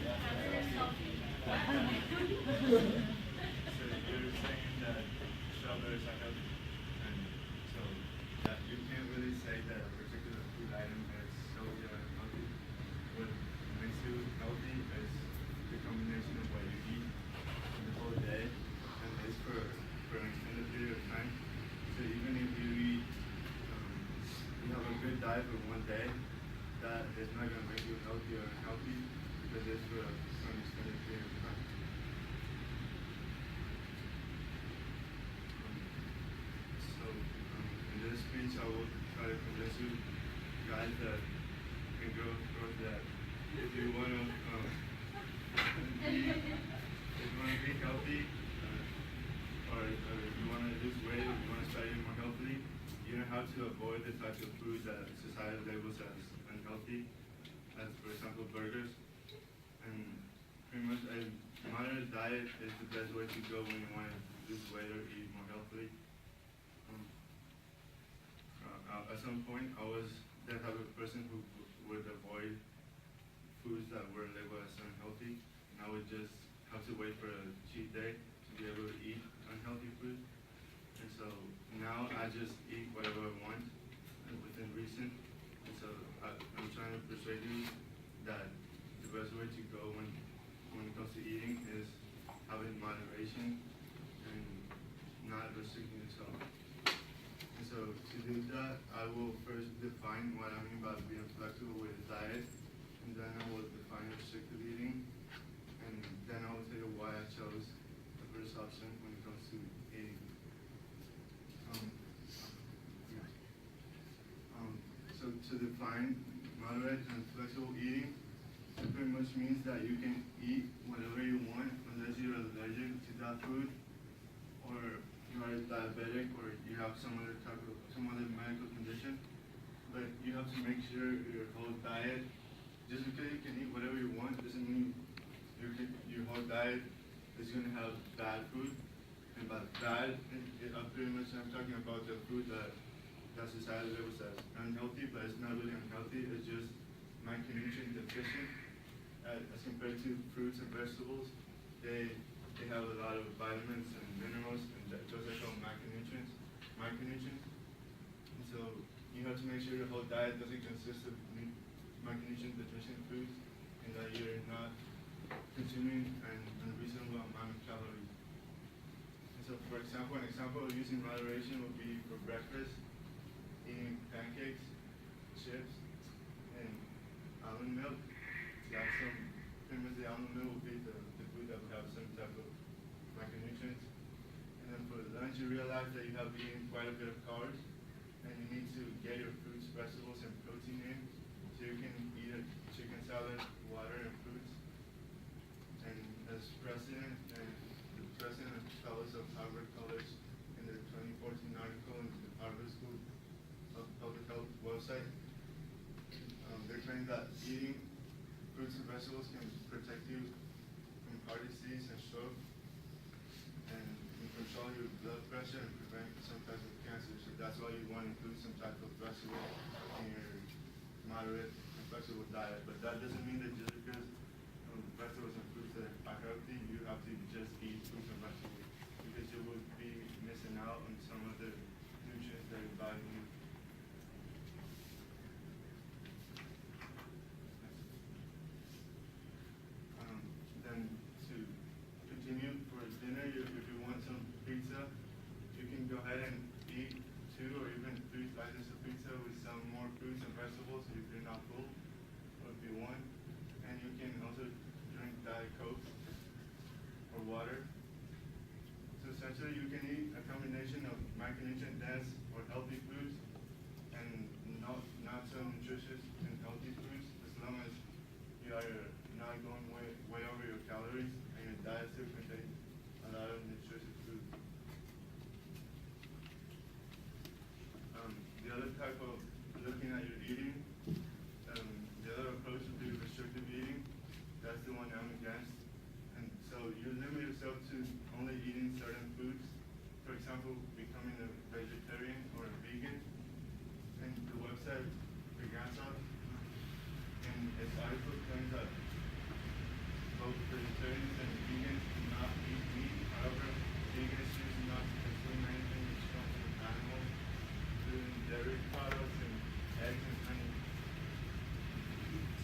So you're saying that strawberries are healthy, and so that you can't really say that a particular food item is healthy or unhealthy. What makes you healthy is the combination of what you eat in the whole day, and it's for an extended period of time. So even if you eat, you have a good diet for one day, that is not going to make you healthy or unhealthy because it's for an extended period of time. In this speech, I will try to convince you guys that and girls that if you want to be healthy, or if you want to lose weight, or you want to start eating more healthily, you don't have to avoid the types of foods that society labels as unhealthy, as for example burgers. And pretty much a moderate diet is the best way to go when you want to lose weight or eat more healthily. At some point, I was that type of person who would avoid foods that were labeled as unhealthy, and I would just have to wait for a cheat day to be able to eat unhealthy food. And so now I just eat whatever I want within reason. And so I'm trying to persuade you that the best way to go when it comes to eating is having moderation and not restricting yourself. And so to do that, I will first define what I mean by being flexible with a diet, and then I will define restrictive eating, and then I will tell you why I chose the first option when it comes to eating. So to define moderate and flexible eating, it pretty much means that you can eat whatever you want unless you're allergic to that food, or you are diabetic, or you have some other medical condition. But you have to make sure your whole diet, just because you can eat whatever you want, doesn't mean your whole diet is going to have bad food. And by bad, pretty much I'm talking about the food that society labels as unhealthy, but it's not really unhealthy. It's just micronutrient deficient. As compared to fruits and vegetables, they have a lot of vitamins and minerals, and those are called micronutrients. And so you have to make sure your whole diet doesn't consist of micronutrient deficient foods, and that you're not consuming an unreasonable amount of calories. And so, for example, an example of using moderation would be for breakfast, eating pancakes, chips, and almond milk. That's pretty much the almond milk would be the food that would have some type of micronutrients. And then for lunch, you realize that you have eaten quite a bit of carbs, and you need to get your fruits, vegetables, and protein in, so you can eat a chicken salad, water, and fruits. And as president and the president and fellows of Harvard College in their 2014 article in the Harvard School of Public Health website, they're claiming that eating fruits and vegetables can protect you from heart disease and stroke, and control your blood pressure and prevent some type of cancer. So that's why you want to include some type of vegetable in your moderate and flexible diet. But that doesn't mean that just because vegetables and fruits that are healthy, you have to just eat fruits and vegetables, because you will be missing out on some of the nutrients that your body needs. Then to continue for dinner, if you want some pizza, you can go ahead and eat 2 or even 3 slices of pizza with some more fruits and vegetables if you're not full, or if you want. And you can also drink Diet Coke or water. So essentially, you can eat a combination of micronutrient dense or healthy foods and not so nutritious and healthy foods, as long as you are not going way over your calories, and your diet still contains a lot of nutritious food. The other type of looking at your eating, the other approach would be restrictive eating. That's the one I'm against. And so you limit yourself to only eating certain foods. For example, becoming a vegetarian or a vegan. And the website Pursuasive, in its article claims that vegetarians and vegans do not eat meat. However, vegans choose not to consume anything which comes from animals, including dairy products and eggs and honey.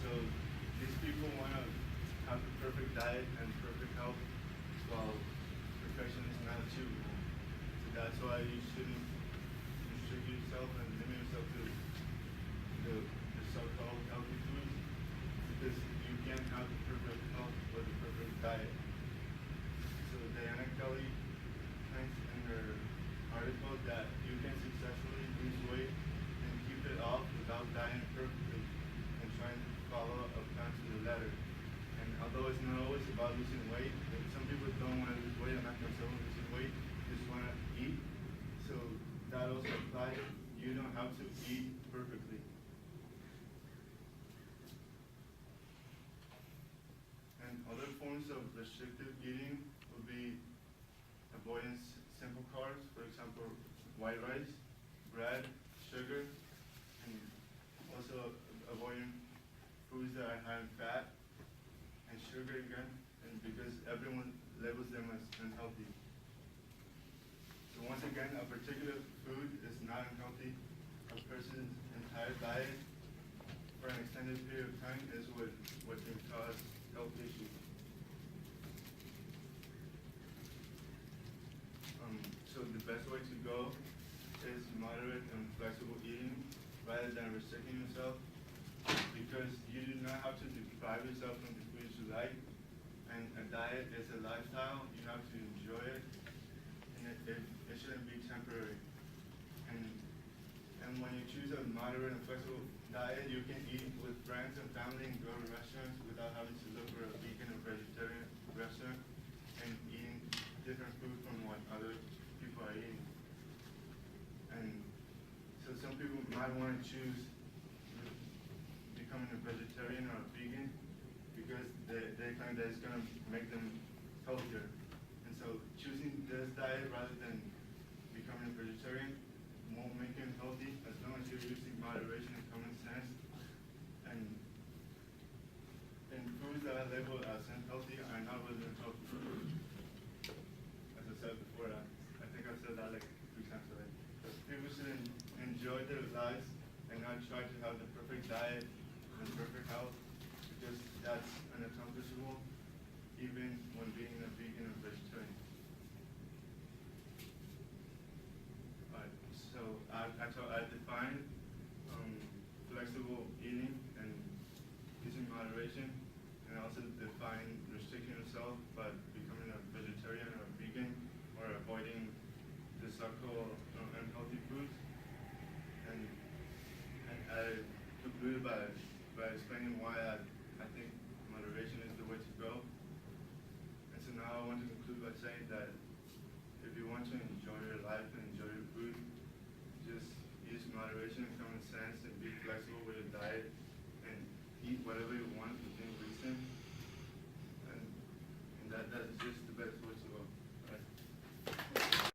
So these people want to have the perfect diet and perfect health, while perfection is not achievable. So that's why you shouldn't restrict yourself and limit yourself to the so-called healthy foods, because you can't have the perfect health or the perfect diet. So Diana Kelly claims in her article that you can successfully lose weight and keep it off without dieting perfectly and trying to follow a plan to the letter. And although it's not always about losing weight, some people don't want to lose weight. I'm not concerned with losing weight, just want to eat. So that also applies. You don't have to eat perfectly. And other forms of restrictive eating would be avoiding simple carbs, for example, white rice, bread, sugar, and also avoiding foods that are high in fat and sugar again, and because everyone labels them as unhealthy. So once again, a particular food is not unhealthy. A person's entire diet for an extended period of time is what can cause health issues. So the best way to go is moderate and flexible eating rather than restricting yourself, because you do not have to deprive yourself from the foods you like. And a diet is a lifestyle. You have to enjoy it, and it shouldn't be temporary. And when you choose a moderate and flexible diet, you can eat with friends and family and go to restaurants without having to look for a vegan or vegetarian restaurant and eating different food from what other people are eating. And so some people might want to choose becoming a vegetarian or a vegan because they claim that it's going to make them healthier. And so choosing this diet rather than becoming a vegetarian won't make you healthy as long as you're using moderation and common sense. And foods that are labeled as unhealthy are not really unhealthy. As I said before, I think I've said that like 3 times already. So people should enjoy their lives and not try to have the perfect diet and perfect health, because that's unaccomplishable even when being a vegan or vegetarian. So I define flexible eating and using moderation, and also define restricting yourself by becoming a vegetarian or a vegan or avoiding the so-called unhealthy foods. And I concluded by explaining why I think moderation is the way to go. And so now I want to conclude by saying that if you want to enjoy your life and enjoy your food, just use moderation and common sense and be flexible with your diet and eat whatever you